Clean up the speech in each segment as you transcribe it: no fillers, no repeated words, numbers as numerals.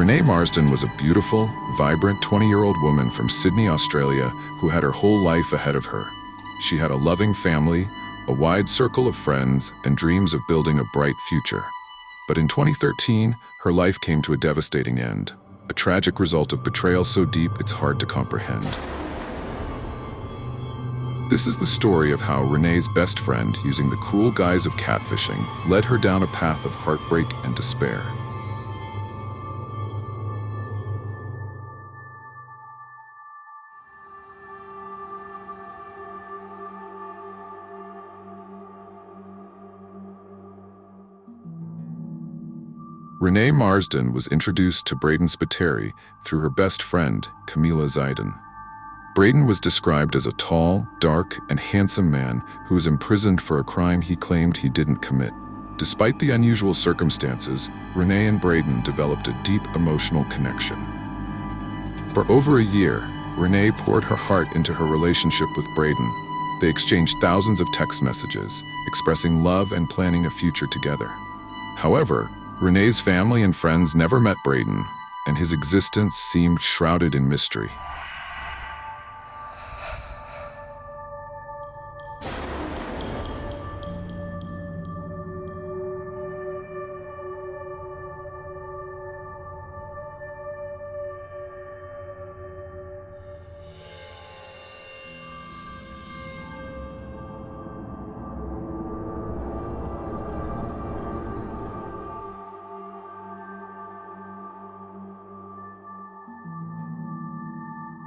Renae Marsden was a beautiful, vibrant 20-year-old woman from Sydney, Australia, who had her whole life ahead of her. She had a loving family, a wide circle of friends, and dreams of building a bright future. But in 2013, her life came to a devastating end, a tragic result of betrayal so deep it's hard to comprehend. This is the story of how Renae's best friend, using the cruel guise of catfishing, led her down a path of heartbreak and despair. Renae Marsden was introduced to Brayden through her best friend, Camila. Brayden was described as a tall, dark, and handsome man who was imprisoned for a crime he claimed he didn't commit. Despite the unusual circumstances, Renae and Brayden developed a deep emotional connection. For over a year, Renae poured her heart into her relationship with Brayden. They exchanged thousands of text messages, expressing love and planning a future together. However, Renae's family and friends never met Brayden, and his existence seemed shrouded in mystery.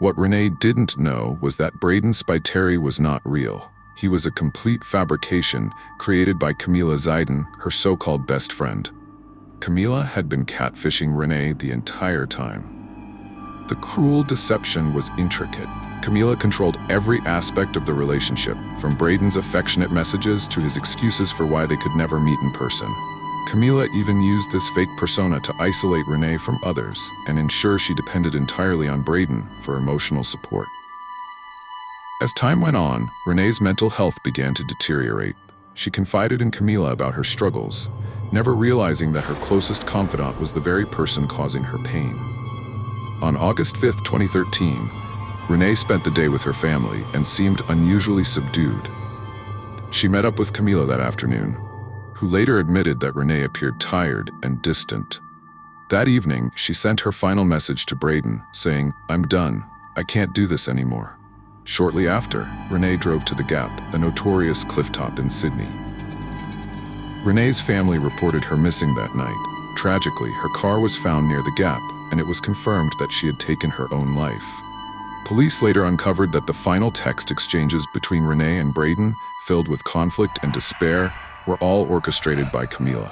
What Renae didn't know was that Brayden was not real. He was a complete fabrication created by Camila, her so-called best friend. Camila had been catfishing Renae the entire time. The cruel deception was intricate. Camila controlled every aspect of the relationship, from Brayden's affectionate messages to his excuses for why they could never meet in person. Camila even used this fake persona to isolate Renae from others and ensure she depended entirely on Brayden for emotional support. As time went on, Renae's mental health began to deteriorate. She confided in Camila about her struggles, never realizing that her closest confidant was the very person causing her pain. On August 5, 2013, Renae spent the day with her family and seemed unusually subdued. She met up with Camila that afternoon, who later admitted that Renae appeared tired and distant. That evening, she sent her final message to Brayden, saying, "I'm done. I can't do this anymore." Shortly after, Renae drove to the Gap, a notorious clifftop in Sydney. Renae's family reported her missing that night. Tragically, her car was found near the Gap, and it was confirmed that she had taken her own life. Police later uncovered that the final text exchanges between Renae and Brayden, filled with conflict and despair, were all orchestrated by Camila.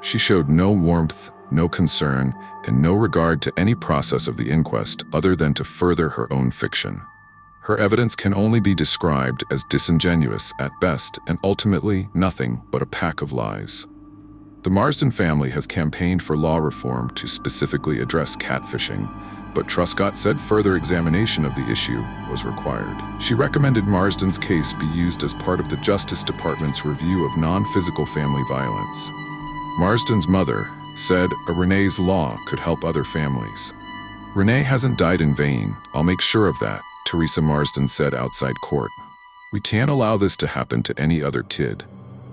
She showed no warmth, no concern, and no regard to any process of the inquest other than to further her own fiction. Her evidence can only be described as disingenuous at best and ultimately nothing but a pack of lies. The Marsden family has campaigned for law reform to specifically address catfishing, but Truscott said further examination of the issue was required. She recommended Marsden's case be used as part of the Justice Department's review of non-physical family violence. Marsden's mother said a Renae's law could help other families. "Renae hasn't died in vain, I'll make sure of that," Teresa Marsden said outside court. "We can't allow this to happen to any other kid.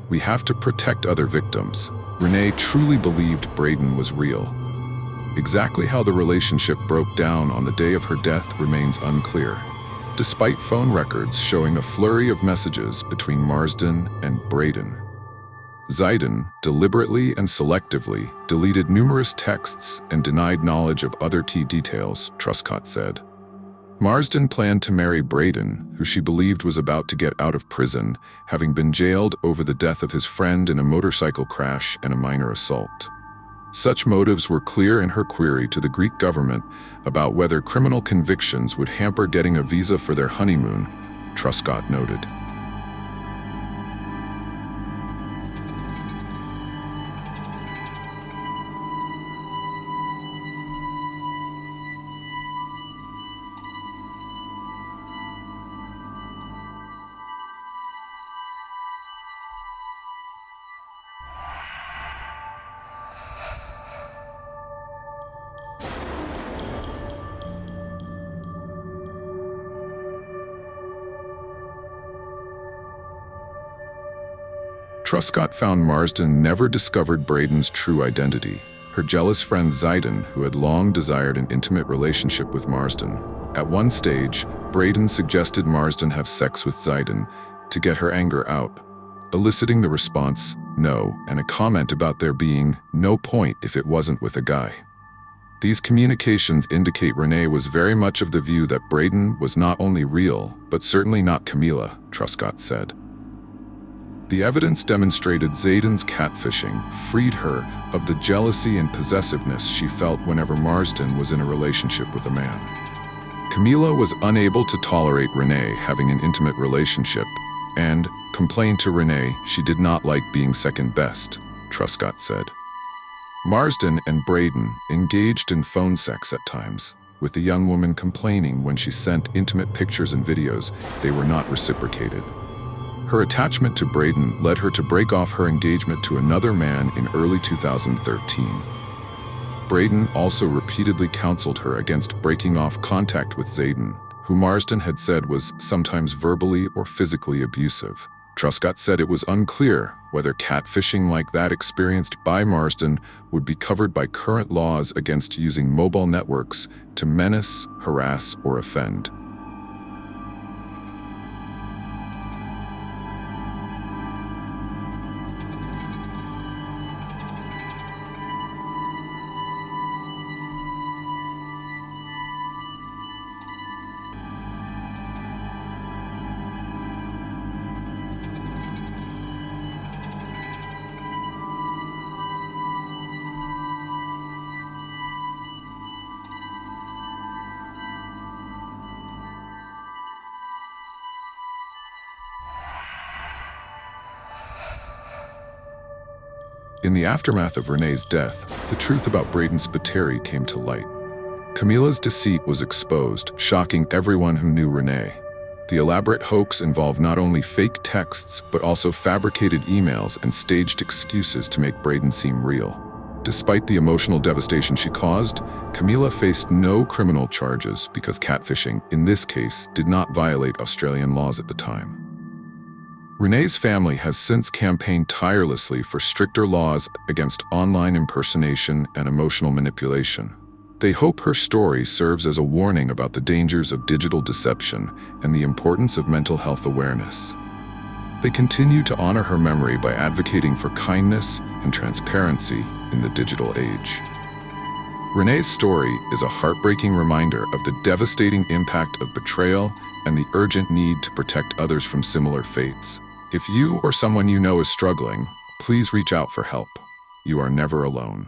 We have to protect other victims." Renae truly believed Brayden was real. Exactly how the relationship broke down on the day of her death remains unclear, despite phone records showing a flurry of messages between Marsden and Brayden. Ziden deliberately and selectively deleted numerous texts and denied knowledge of other key details, Truscott said. Marsden planned to marry Brayden, who she believed was about to get out of prison, having been jailed over the death of his friend in a motorcycle crash and a minor assault. Such motives were clear in her query to the Greek government about whether criminal convictions would hamper getting a visa for their honeymoon, Truscott noted. Truscott found Marsden never discovered Brayden's true identity. Her jealous friend Zayden, who had long desired an intimate relationship with Marsden. At one stage, Brayden suggested Marsden have sex with Zayden to get her anger out, eliciting the response, no, and a comment about there being no point if it wasn't with a guy. These communications indicate Renae was very much of the view that Brayden was not only real, but certainly not Camila, Truscott said. The evidence demonstrated Zayden's catfishing freed her of the jealousy and possessiveness she felt whenever Marsden was in a relationship with a man. Camila was unable to tolerate Renae having an intimate relationship and complained to Renae she did not like being second best, Truscott said. Marsden and Brayden engaged in phone sex at times, with the young woman complaining when she sent intimate pictures and videos they were not reciprocated. Her attachment to Brayden led her to break off her engagement to another man in early 2013. Brayden also repeatedly counseled her against breaking off contact with Zayden, who Marsden had said was sometimes verbally or physically abusive. Truscott said it was unclear whether catfishing like that experienced by Marsden would be covered by current laws against using mobile networks to menace, harass, or offend. In the aftermath of Renae's death, the truth about Brayden Spiteri came to light. Camila's deceit was exposed, shocking everyone who knew Renae. The elaborate hoax involved not only fake texts, but also fabricated emails and staged excuses to make Brayden seem real. Despite the emotional devastation she caused, Camila faced no criminal charges because catfishing, in this case, did not violate Australian laws at the time. Renae's family has since campaigned tirelessly for stricter laws against online impersonation and emotional manipulation. They hope her story serves as a warning about the dangers of digital deception and the importance of mental health awareness. They continue to honor her memory by advocating for kindness and transparency in the digital age. Renae's story is a heartbreaking reminder of the devastating impact of betrayal and the urgent need to protect others from similar fates. If you or someone you know is struggling, please reach out for help. You are never alone.